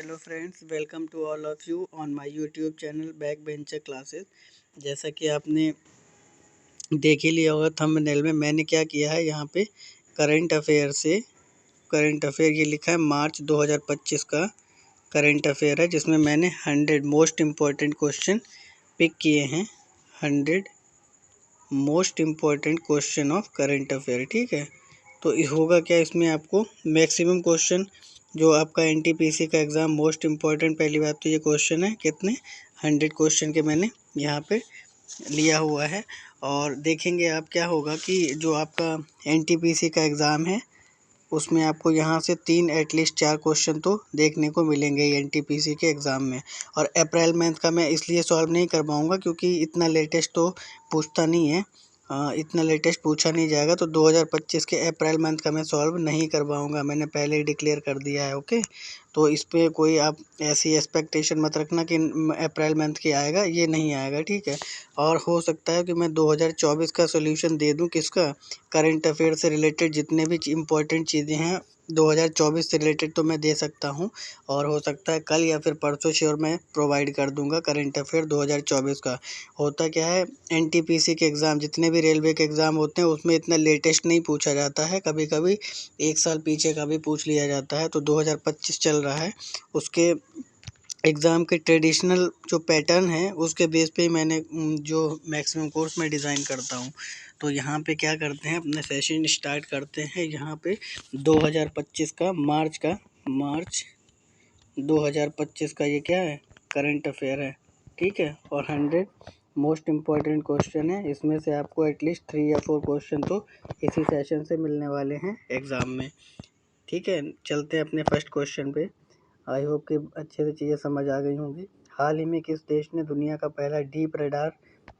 Hello friends, welcome to all of you on my YouTube channel back bencher classes. जैसा कि आपने देख ही लिया होगा थंबनेल में, मैंने क्या किया है यहाँ पे करंट अफेयर ये लिखा है मार्च 2025 का करंट अफेयर है, जिसमें मैंने 100 मोस्ट इम्पॉर्टेंट क्वेश्चन पिक किए हैं। 100 most important question of current affair. ठीक है, तो होगा क्या, इसमें आपको मैक्सिमम क्वेश्चन जो आपका एनटीपीसी का एग्ज़ाम मोस्ट इम्पॉर्टेंट, पहली बात तो ये क्वेश्चन है कितने 100 क्वेश्चन के मैंने यहाँ पे लिया हुआ है। और देखेंगे आप क्या होगा कि जो आपका एनटीपीसी का एग्ज़ाम है उसमें आपको यहाँ से 3 एटलीस्ट 4 क्वेश्चन तो देखने को मिलेंगे एनटीपीसी के एग्ज़ाम में। और अप्रैल मंथ का मैं इसलिए सॉल्व नहीं कर पाऊँगा क्योंकि इतना लेटेस्ट तो पूछता नहीं है, इतना लेटेस्ट पूछा नहीं जाएगा, तो 2025 के अप्रैल मंथ का मैं सॉल्व नहीं कर पाऊँगा, मैंने पहले ही डिक्लेयर कर दिया है। ओके, तो इस पे कोई आप ऐसी एक्सपेक्टेशन मत रखना कि अप्रैल मंथ की आएगा, ये नहीं आएगा। ठीक है, और हो सकता है कि मैं 2024 का सोल्यूशन दे दूं, किसका, करंट अफेयर से रिलेटेड जितने भी इम्पोर्टेंट चीज़ें हैं 2024 से रिलेटेड तो मैं दे सकता हूं, और हो सकता है कल या फिर परसों श्योर मैं प्रोवाइड कर दूंगा करंट अफेयर 2024 का। होता क्या है, एनटीपीसी के एग्ज़ाम जितने भी रेलवे के एग्ज़ाम होते हैं उसमें इतना लेटेस्ट नहीं पूछा जाता है, कभी कभी 1 साल पीछे का भी पूछ लिया जाता है। तो 2025 चल रहा है, उसके एग्ज़ाम के ट्रेडिशनल जो पैटर्न है उसके बेस पे ही मैंने जो मैक्सिमम कोर्स मैं डिज़ाइन करता हूँ। तो यहाँ पे क्या करते हैं, अपने सेशन स्टार्ट करते हैं। यहाँ पे 2025 का मार्च 2025 का ये क्या है, करंट अफेयर है। ठीक है, और 100 मोस्ट इम्पॉर्टेंट क्वेश्चन है, इसमें से आपको एटलीस्ट 3 या 4 क्वेश्चन तो इसी सेशन से मिलने वाले हैं एग्ज़ाम में। ठीक है, चलते हैं अपने फर्स्ट क्वेश्चन पे। आई होप कि अच्छे से चीज़ें समझ आ गई होंगी। हाल ही में किस देश ने दुनिया का पहला डीप रेडार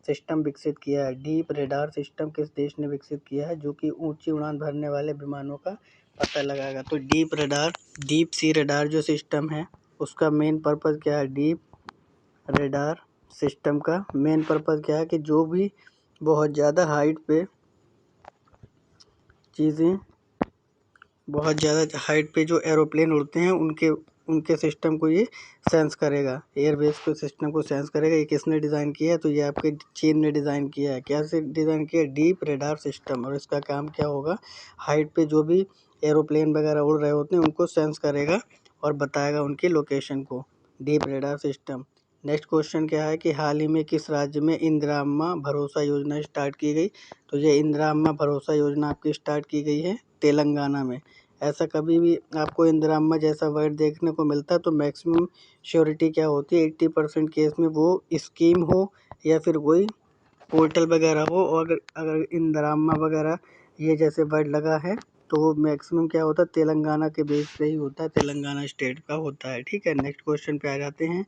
सिस्टम विकसित किया है? डीप रेडार सिस्टम किस देश ने विकसित किया है जो कि ऊंची उड़ान भरने वाले विमानों का पता लगाएगा? तो डीप सी रेडार जो सिस्टम है उसका मेन पर्पज़ क्या है? डीप रेडार सिस्टम का मेन पर्पज़ क्या है कि जो भी बहुत ज़्यादा हाइट पे चीज़ें, बहुत ज़्यादा हाइट पे जो एरोप्लेन उड़ते हैं उनके सिस्टम को ये सेंस करेगा, एयरबेस को सिस्टम को सेंस करेगा। ये किसने डिज़ाइन किया है? तो ये आपके चीन ने डिज़ाइन किया है। क्या से डिज़ाइन किया है? Deep radar system. और इसका काम क्या होगा, हाइट पे जो भी एरोप्लेन वगैरह उड़ रहे होते हैं उनको सेंस करेगा और बताएगा उनकी लोकेशन को, deep radar system. Next question क्या है कि हाल ही में किस राज्य में इंदिरा अम्मा भरोसा योजना स्टार्ट की गई? तो ये इंदिरा अम्मा भरोसा योजना आपकी स्टार्ट की गई है तेलंगाना में। ऐसा कभी भी आपको इंदिरा अम्मा जैसा वर्ड देखने को मिलता है तो मैक्सिमम श्योरिटी क्या होती है, 80% केस में वो स्कीम हो या फिर कोई पोर्टल वगैरह हो। और अगर इंदिरा अम्मा वगैरह ये जैसे वर्ड लगा है तो वो मैक्सिमम क्या होता है, तेलंगाना के बेस पे ही होता है, तेलंगाना स्टेट का होता है। ठीक है, नेक्स्ट क्वेश्चन पे आ जाते हैं।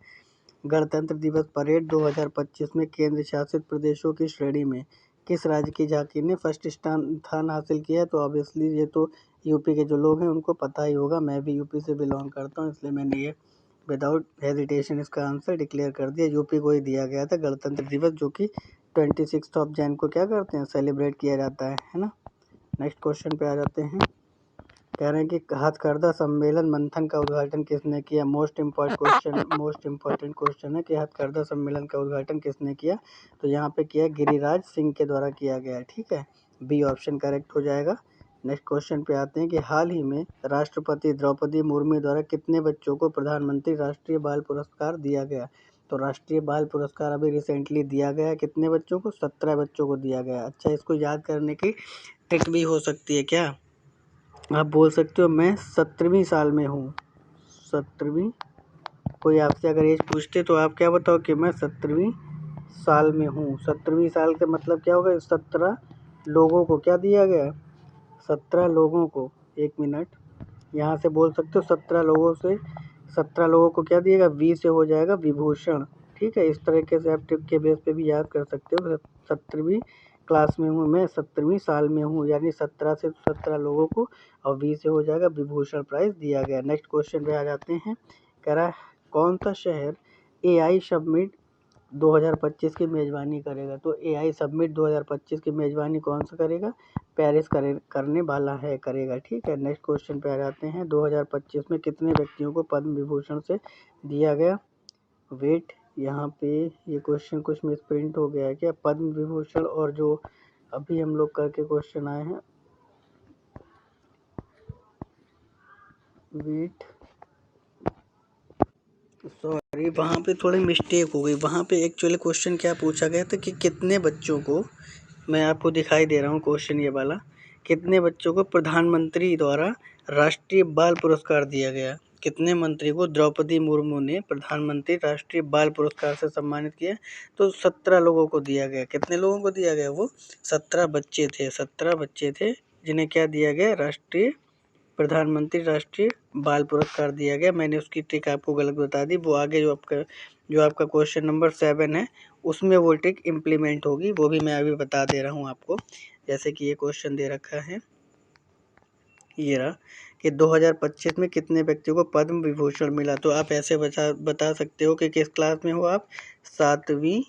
गणतंत्र दिवस परेड 2025 में केंद्र शासित प्रदेशों की श्रेणी में किस राज्य की झांकी ने फर्स्ट स्थान हासिल किया है? तो ऑब्वियसली ये तो यूपी के जो लोग हैं उनको पता ही होगा, मैं भी यूपी से बिलोंग करता हूँ, इसलिए मैंने ये विदाउट हेजिटेशन इसका आंसर डिक्लेयर कर दिया। यूपी को ही दिया गया था गणतंत्र दिवस, जो कि 26 जैन को क्या करते हैं, सेलिब्रेट किया जाता है ना। नेक्स्ट क्वेश्चन पे आ जाते हैं। कह रहे हैं कि हथकरघा सम्मेलन मंथन का उद्घाटन किसने किया? मोस्ट इम्पोर्टेंट क्वेश्चन है कि हथकरघा सम्मेलन का उद्घाटन किसने किया? तो यहाँ पे किया गिरिराज सिंह के द्वारा किया गया। ठीक है, बी ऑप्शन करेक्ट हो जाएगा। नेक्स्ट क्वेश्चन पे आते हैं कि हाल ही में राष्ट्रपति द्रौपदी मुर्मू द्वारा कितने बच्चों को प्रधानमंत्री राष्ट्रीय बाल पुरस्कार दिया गया? तो राष्ट्रीय बाल पुरस्कार अभी रिसेंटली दिया गया, कितने बच्चों को? 17 बच्चों को दिया गया। अच्छा, इसको याद करने की ट्रिक भी हो सकती है क्या, आप बोल सकते हो मैं 17वीं साल में हूँ। 17वीं, कोई आपसे अगर एज पूछते तो आप क्या बताओ कि मैं 17वीं साल में हूँ। 17वीं साल का मतलब क्या होगा, 17 लोगों को क्या दिया गया, 17 लोगों को, एक मिनट, यहाँ से बोल सकते हो 17 लोगों से, 17 लोगों को क्या दिएगा, वी से हो जाएगा विभूषण। ठीक है, इस तरीके से आप टिप के बेस पे भी याद कर सकते हो। 17वीं क्लास में हूँ मैं, 17वीं साल में हूँ, यानी 17 से 17 लोगों को, और वी से हो जाएगा विभूषण प्राइज़ दिया गया। नेक्स्ट क्वेश्चन पे आ जाते हैं। कह रहा है कौन सा शहर AI समिट 2025 की मेज़बानी करेगा। तो AI समिट 2025 की मेज़बानी कौन सा करेगा? पेरिस करने वाला है, करेगा। ठीक है, नेक्स्ट क्वेश्चन पे आ जाते हैं। 2025 में कितने व्यक्तियों को पद्म विभूषण से दिया गया? वेट, यहाँ पे ये क्वेश्चन कुछ मिसप्रिंट हो गया है क्या? पद्म विभूषण और जो अभी हम लोग करके क्वेश्चन आए हैं, वेट, सॉरी, वहाँ पे थोड़ी मिस्टेक हो गई। वहाँ पे एक्चुअली क्वेश्चन क्या पूछा गया था कि कितने बच्चों को, मैं आपको दिखाई दे रहा हूँ क्वेश्चन ये वाला, कितने बच्चों को प्रधानमंत्री द्वारा राष्ट्रीय बाल पुरस्कार दिया गया? कितने मंत्री को द्रौपदी मुर्मू ने प्रधानमंत्री राष्ट्रीय बाल पुरस्कार से सम्मानित किया? तो 17 लोगों को दिया गया। कितने लोगों को दिया गया? वो 17 बच्चे थे। 17 बच्चे थे जिन्हें क्या दिया गया? राष्ट्रीय प्रधानमंत्री राष्ट्रीय बाल पुरस्कार दिया गया। मैंने उसकी ट्रिक आपको गलत बता दी। वो आगे जो आपका क्वेश्चन नंबर 7 है उसमें वो ट्रिक इम्प्लीमेंट होगी, वो भी मैं अभी बता दे रहा हूँ आपको। जैसे कि ये क्वेश्चन दे रखा है, ये रहा कि 2025 में कितने व्यक्तियों को पद्म विभूषण मिला? तो आप ऐसे बता सकते हो कि किस क्लास में हो आप? 7वीं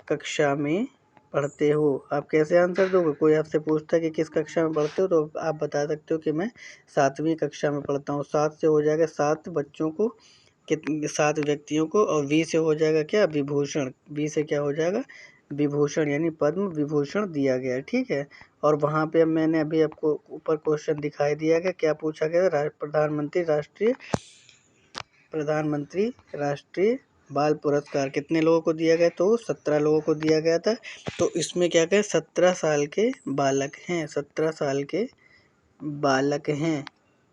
कक्षा में पढ़ते हो। आप कैसे आंसर दोगे? कोई आपसे पूछता है कि किस कक्षा में पढ़ते हो, तो आप बता सकते हो कि मैं 7वीं कक्षा में पढ़ता हूँ। 7 से हो जाएगा 7 बच्चों को, कितने? 7 व्यक्तियों को। और वी से हो जाएगा क्या? विभूषण। वी से क्या हो जाएगा? विभूषण, यानी पद्म विभूषण दिया गया। ठीक है, और वहाँ पे मैंने अभी आपको ऊपर क्वेश्चन दिखाई दिया गया, क्या पूछा गया? प्रधानमंत्री राष्ट्रीय बाल पुरस्कार कितने लोगों को दिया गया? तो 17 लोगों को दिया गया था। तो इसमें क्या कहें? 17 साल के बालक हैं, 17 साल के बालक हैं।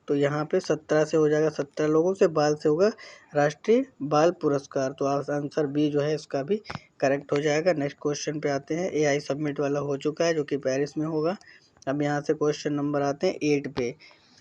तो यहाँ पे 17 से हो जाएगा 17 लोगों से, बाल से होगा राष्ट्रीय बाल पुरस्कार। तो आंसर बी जो है इसका भी करेक्ट हो जाएगा। नेक्स्ट क्वेश्चन पे आते हैं। AI सबमिट वाला हो चुका है जो कि पेरिस में होगा। अब यहाँ से क्वेश्चन नंबर आते हैं 8 पे।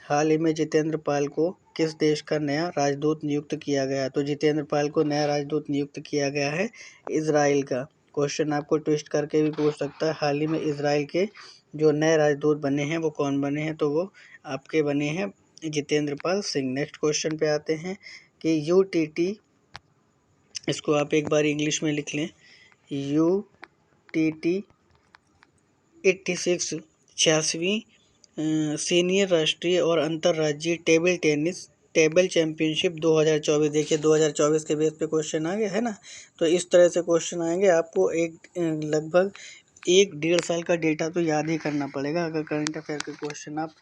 हाल ही में जितेंद्र पाल को किस देश का नया राजदूत नियुक्त किया गया? तो जितेंद्र पाल को नया राजदूत नियुक्त किया गया है इजराइल का। क्वेश्चन आपको ट्विस्ट करके भी पूछ सकता है। हाल ही में इजराइल के जो नए राजदूत बने हैं वो कौन बने हैं? तो वो आपके बने हैं जितेंद्र पाल सिंह। नेक्स्ट क्वेश्चन पे आते हैं कि UTT, इसको आप एक बार इंग्लिश में लिख लें। UTT 86 86वीं सीनियर राष्ट्रीय और अंतर्राज्यीय टेबल चैंपियनशिप 2024। देखिए 2024 के बेस पे क्वेश्चन आ गया है ना। तो इस तरह से क्वेश्चन आएंगे। आपको लगभग 1-1.5 साल का डेटा तो याद ही करना पड़ेगा अगर करंट अफेयर के क्वेश्चन आप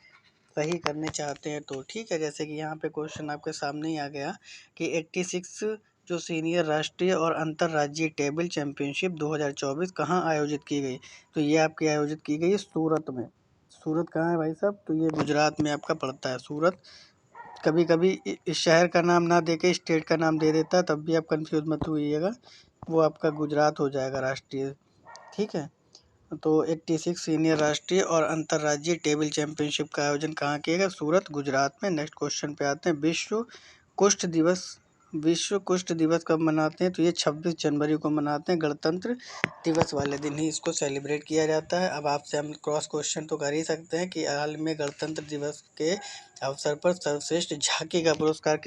सही करने चाहते हैं तो। ठीक है, जैसे कि यहाँ पे क्वेश्चन आपके सामने ही आ गया कि 86 जो सीनियर राष्ट्रीय और अंतर्राज्यीय टेबल चैंपियनशिप 2024 कहाँ आयोजित की गई? तो ये आपकी आयोजित की गई है सूरत में। सूरत कहाँ है भाई साहब? तो ये गुजरात में आपका पड़ता है सूरत। कभी कभी इस शहर का नाम ना देके स्टेट का नाम दे देता है, तब भी आप कंफ्यूज मत होइएगा, वो आपका गुजरात हो जाएगा राष्ट्रीय। ठीक है, तो 86 सीनियर राष्ट्रीय और अंतर्राज्यीय टेबल चैंपियनशिप का आयोजन कहाँ किया गया? सूरत, गुजरात में। नेक्स्ट क्वेश्चन पे आते हैं। विश्व कुष्ठ दिवस कब मनाते हैं? तो ये 26 जनवरी को मनाते हैं। गणतंत्र दिवस वाले दिन ही इसको सेलिब्रेट किया जाता है। अब आपसे हम क्रॉस क्वेश्चन तो कर ही सकते हैं कि हाल में गणतंत्र दिवस के अवसर पर सर्वश्रेष्ठ झांकी का पुरस्कार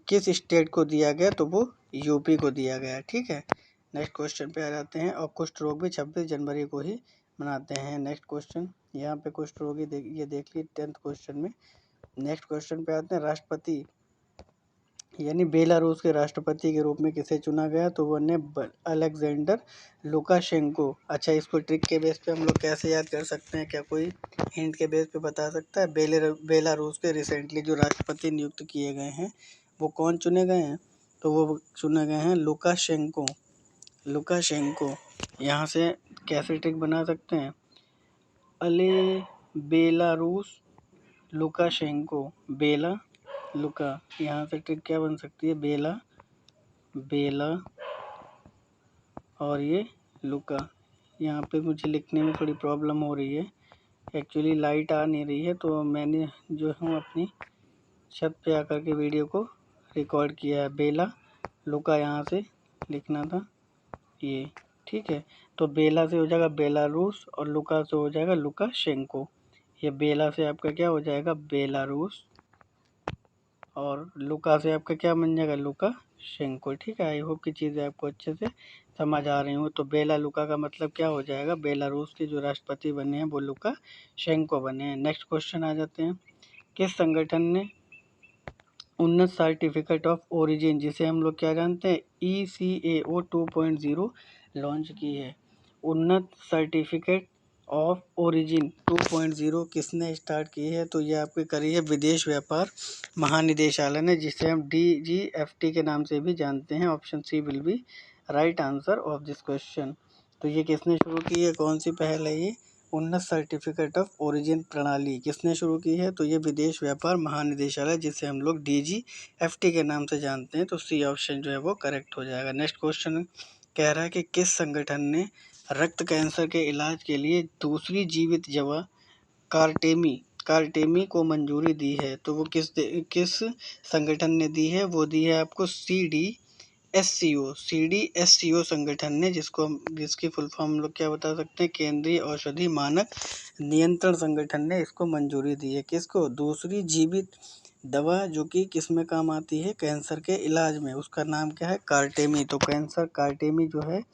किस स्टेट को दिया गया? तो वो यूपी को दिया गया। ठीक है, नेक्स्ट क्वेश्चन पे आ जाते हैं। और कुष्ठ रोग भी 26 जनवरी को ही मनाते हैं। नेक्स्ट क्वेश्चन, यहाँ पे कुष्ठ रोगी ये देख ली 10th क्वेश्चन में। नेक्स्ट क्वेश्चन पे आते हैं। राष्ट्रपति यानी बेलारूस के राष्ट्रपति के रूप में किसे चुना गया? तो वो ने अलेक्जेंडर लुकाशेंको। अच्छा, इसको ट्रिक के बेस पे हम लोग कैसे याद कर सकते हैं? क्या कोई हिंट के बेस पे बता सकता है? बेलारूस के रिसेंटली जो राष्ट्रपति नियुक्त किए गए हैं वो कौन चुने गए हैं? तो वो चुने गए हैं लुकाशेंको। यहाँ से कैसे ट्रिक बना सकते हैं? बेलारूस लुकाशेंको, लुका, यहाँ से ट्रिक क्या बन सकती है? बेला और ये लुका। यहाँ पे मुझे लिखने में थोड़ी प्रॉब्लम हो रही है, एक्चुअली लाइट आ नहीं रही है, तो मैंने जो हूँ अपनी छत पे आकर के वीडियो को रिकॉर्ड किया है। बेला लुका यहाँ से लिखना था ये। ठीक है, तो बेला से हो जाएगा बेलारूस और लुका से हो जाएगा लुकाशेंको। ये बेला से आपका क्या हो जाएगा? बेलारूस, और लुका से आपका क्या बन जाएगा? लुकाशेंको। शेंको। ठीक है, आई होप की चीज़ें आपको अच्छे से समझ आ रही हूँ। तो बेला लुका का मतलब क्या हो जाएगा, बेलारूस के जो राष्ट्रपति बने हैं वो लुका शेंको बने हैं। नेक्स्ट क्वेश्चन आ जाते हैं, किस संगठन ने उन्नत सर्टिफिकेट ऑफ ओरिजिन, जिसे हम लोग क्या जानते हैं ECAO 2.0 लॉन्च की है। उन्नत सर्टिफिकेट ऑफ ओरिजिन 2.0 किसने स्टार्ट की है, तो ये आपकी करी है विदेश व्यापार महानिदेशालय ने, जिसे हम DGFT के नाम से भी जानते हैं। Option C will be right answer of this question. तो ये किसने शुरू की है, कौन सी पहल है ये, उन्नत सर्टिफिकेट ऑफ ओरिजिन प्रणाली किसने शुरू की है, तो ये विदेश व्यापार महानिदेशालय, जिसे हम लोग DGFT के नाम से जानते हैं। तो सी ऑप्शन जो है वो करेक्ट हो जाएगा। नेक्स्ट क्वेश्चन कह रहा है कि किस संगठन ने रक्त कैंसर के इलाज के लिए दूसरी जीवित दवा कार्टेमी को मंजूरी दी है, तो वो किस संगठन ने दी है, वो दी है आपको CDSCO संगठन ने, जिसकी फुल फॉर्म हम लोग क्या बता सकते हैं, केंद्रीय औषधि मानक नियंत्रण संगठन ने इसको मंजूरी दी है। किसको, दूसरी जीवित दवा जो कि किस में काम आती है, कैंसर के इलाज में, उसका नाम क्या है, कार्टेमी। तो कैंसर कार्टेमी जो है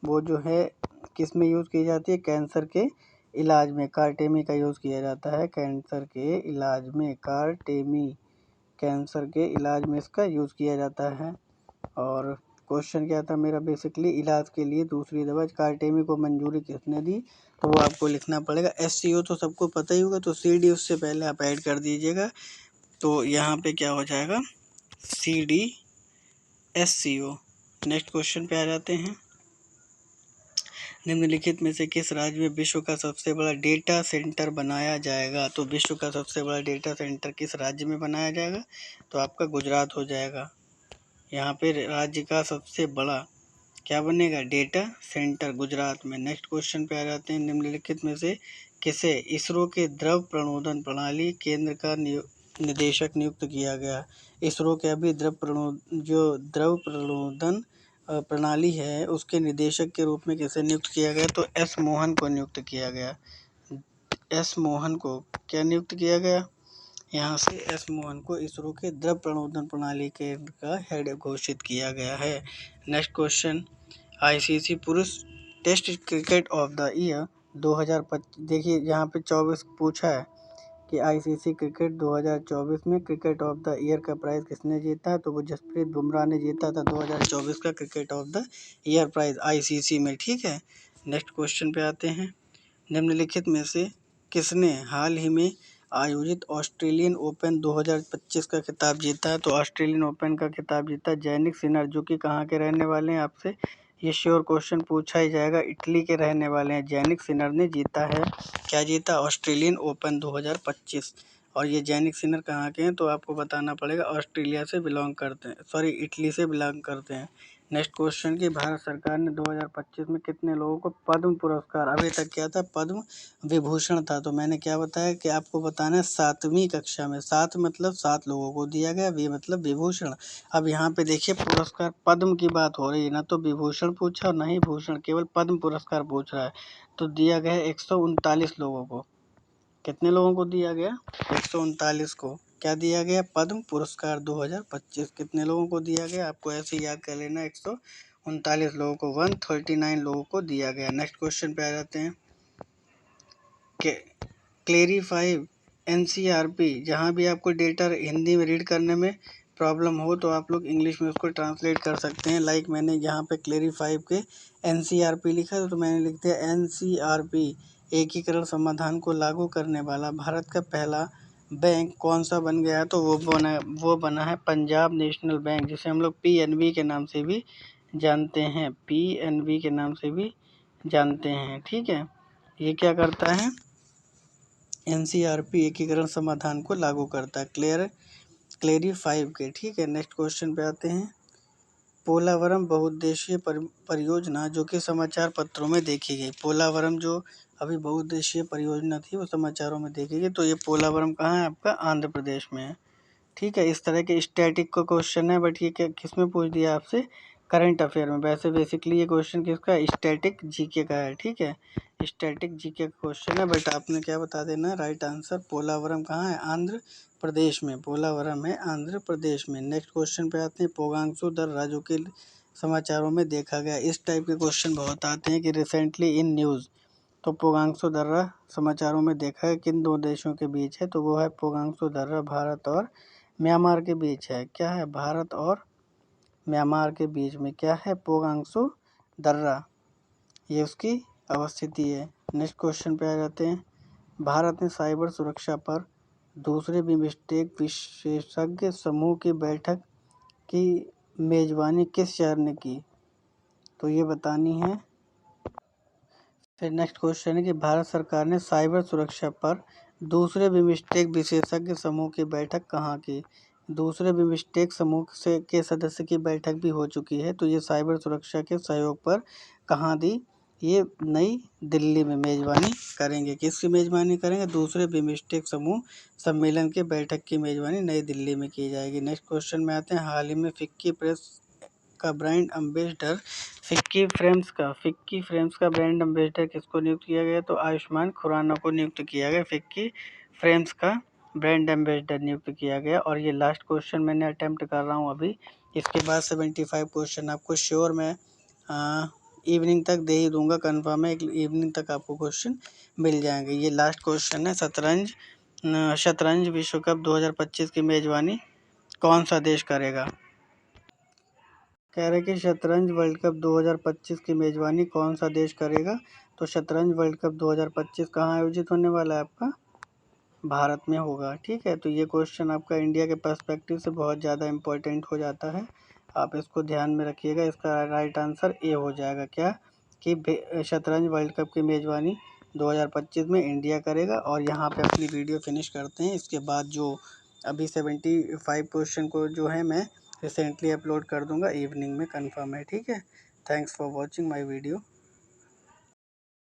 वो जो है किस में यूज़ की जाती है, कैंसर के इलाज में कार्टेमी का यूज़ किया जाता है। कैंसर के इलाज में कार्टेमी, कैंसर के इलाज में इसका यूज़ किया जाता है। और क्वेश्चन क्या था मेरा, बेसिकली इलाज के लिए दूसरी दवा कार्टेमी को मंजूरी किसने दी, तो वो आपको लिखना पड़ेगा। SCO तो सबको पता ही होगा, तो CD उससे पहले आप ऐड कर दीजिएगा। तो यहाँ पे क्या हो जाएगा, CDSCO। नेक्स्ट क्वेश्चन पे आ जाते हैं, निम्नलिखित में से किस राज्य में विश्व का सबसे बड़ा डेटा सेंटर बनाया जाएगा, तो विश्व का सबसे बड़ा डेटा सेंटर किस राज्य में बनाया जाएगा, तो आपका गुजरात हो जाएगा। यहाँ पे राज्य का सबसे बड़ा क्या बनेगा, डेटा सेंटर गुजरात में। नेक्स्ट क्वेश्चन पे आ जाते हैं, निम्नलिखित में से किसे इसरो के द्रव प्रणोदन प्रणाली केंद्र का निदेशक नियुक्त किया गया। इसरो के अभी द्रव प्रणोदन प्रणाली है उसके निदेशक के रूप में किसे नियुक्त किया गया, तो S मोहन को नियुक्त किया गया। S मोहन को क्या नियुक्त किया गया, यहाँ से S मोहन को इसरो के द्रव प्रणोदन प्रणाली केंद्र का हेड घोषित किया गया है। नेक्स्ट क्वेश्चन, ICC पुरुष test cricket of the year 2025, देखिए यहाँ पे 24 पूछा है कि ICC क्रिकेट 2024 में क्रिकेट ऑफ द ईयर का प्राइज़ किसने जीता है, तो वो जसप्रीत बुमराह ने जीता था 2024 का cricket of the year prize ICC में। ठीक है, नेक्स्ट क्वेश्चन पे आते हैं, निम्नलिखित में से किसने हाल ही में आयोजित ऑस्ट्रेलियन ओपन 2025 का खिताब जीता है, तो ऑस्ट्रेलियन ओपन का खिताब जीता जैनिक सिनर, जो कि कहाँ के रहने वाले हैं, आपसे ये श्योर क्वेश्चन पूछा ही जाएगा, इटली के रहने वाले हैं। जैनिक सिनर ने जीता है, क्या जीता, ऑस्ट्रेलियन ओपन 2025। और ये जैनिक सिनर कहाँ के हैं, तो आपको बताना पड़ेगा ऑस्ट्रेलिया से बिलोंग करते हैं, सॉरी इटली से बिलोंग करते हैं। नेक्स्ट क्वेश्चन कि भारत सरकार ने 2025 में कितने लोगों को पद्म पुरस्कार, अभी तक क्या था, पद्म विभूषण था, तो मैंने क्या बताया कि आपको बताना है 7वीं कक्षा में, 7 मतलब 7 लोगों को दिया गया, वी मतलब विभूषण। अब यहाँ पे देखिए पुरस्कार पद्म की बात हो रही है ना, तो विभूषण पूछा और ना ही भूषण, केवल पद्म पुरस्कार पूछ रहा है। तो दिया गया 139 लोगों को, कितने लोगों को दिया गया, 139 को क्या दिया गया, पद्म पुरस्कार 2025। कितने लोगों को दिया गया, आपको ऐसे याद कर लेना, 139 लोगों को, 139 लोगों को दिया गया। नेक्स्ट क्वेश्चन पे आ जाते हैं, क्लेरिफाई NCRP, जहाँ भी आपको डेटा हिंदी में रीड करने में प्रॉब्लम हो तो आप लोग इंग्लिश में उसको ट्रांसलेट कर सकते हैं। लाइक मैंने यहाँ पे क्लेरिफाई के NCRP लिखा तो मैंने लिख दिया NCRP, एकीकरण समाधान को लागू करने वाला भारत का पहला बैंक कौन सा बन गया है, तो वो बना है पंजाब नेशनल बैंक, जिसे हम लोग PNB के नाम से भी जानते हैं, PNB के नाम से भी जानते हैं। ठीक है, ये क्या करता है, NCRP एकीकरण समाधान को लागू करता है, क्लेरिफाई के। ठीक है, नेक्स्ट क्वेश्चन पे आते हैं, पोलावरम बहुउद्देशीय परियोजना जो कि समाचार पत्रों में देखी गई, पोलावरम जो अभी बहुउद्देशीय परियोजना थी वो समाचारों में देखी गई, तो ये पोलावरम कहाँ है, आपका आंध्र प्रदेश में है। ठीक है, इस तरह के स्टैटिक का क्वेश्चन है, बट ये किस में पूछ दिया आपसे, करंट अफेयर में। वैसे बेसिकली ये क्वेश्चन किसका है, स्टैटिक जीके का है, ठीक है, स्टैटिक जीके का क्वेश्चन है। बट आपने क्या बता देना, राइट आंसर पोलावरम कहाँ है, आंध्र प्रदेश में, पोलावरम है आंध्र प्रदेश में। नेक्स्ट क्वेश्चन पे आते हैं, पोगांशु दर्रा जो कि समाचारों में देखा गया। इस टाइप के क्वेश्चन बहुत आते हैं कि रिसेंटली इन न्यूज़, तो पोगांशु दर्रा समाचारों में देखा है किन दो देशों के बीच है, तो वो है पोगांशु दर्रा भारत और म्यांमार के बीच है। क्या है, भारत और म्यांमार के बीच में क्या है, पोगांशु दर्रा, ये उसकी अवस्थिति है। नेक्स्ट क्वेश्चन पे आ जाते हैं, भारत ने साइबर सुरक्षा पर दूसरे बिम्स्टेक विशेषज्ञ समूह की बैठक की मेजबानी किस शहर ने की, तो ये बतानी है। फिर नेक्स्ट क्वेश्चन है कि भारत सरकार ने साइबर सुरक्षा पर दूसरे बिम्स्टेक विशेषज्ञ समूह की बैठक कहाँ की, दूसरे बिम्स्टेक समूह से के सदस्य की बैठक भी हो चुकी है, तो ये साइबर सुरक्षा के सहयोग पर कहाँ दी, ये नई दिल्ली में मेजबानी करेंगे। किसकी मेजबानी करेंगे, दूसरे बिम्स्टेक समूह सम्मेलन के बैठक की मेजबानी नई दिल्ली में की जाएगी। नेक्स्ट क्वेश्चन में आते हैं, हाल ही में फिक्की प्रेस का ब्रांड एम्बेसडर फिक्की फ्रेम्स का ब्रांड एम्बेसडर किसको नियुक्त किया गया, तो आयुष्मान खुराना को नियुक्त किया गया, फिक्की फ्रेम्स का ब्रांड एम्बेसडर नियुक्त किया गया। और ये लास्ट क्वेश्चन मैंने अटेम्प्ट कर रहा हूँ अभी, इसके बाद 75 क्वेश्चन आपको श्योर मैं इवनिंग तक दे ही दूंगा, कन्फर्म है इवनिंग तक आपको क्वेश्चन मिल जाएंगे। ये लास्ट क्वेश्चन है, शतरंज विश्व कप 2025 की मेजबानी कौन सा देश करेगा, कह रहे कि शतरंज वर्ल्ड कप 2025 की मेजबानी कौन सा देश करेगा, तो शतरंज वर्ल्ड कप 2025 कहाँ आयोजित होने वाला है, आपका भारत में होगा, ठीक है। तो ये क्वेश्चन आपका इंडिया के पर्सपेक्टिव से बहुत ज़्यादा इम्पोर्टेंट हो जाता है, आप इसको ध्यान में रखिएगा। इसका राइट आंसर ए हो जाएगा, क्या कि शतरंज वर्ल्ड कप की मेजबानी 2025 में इंडिया करेगा। और यहाँ पे अपनी वीडियो फिनिश करते हैं, इसके बाद जो अभी 75 क्वेश्चन को जो है मैं रिसेंटली अपलोड कर दूंगा, इवनिंग में कंफर्म है, ठीक है। Thanks for watching my video.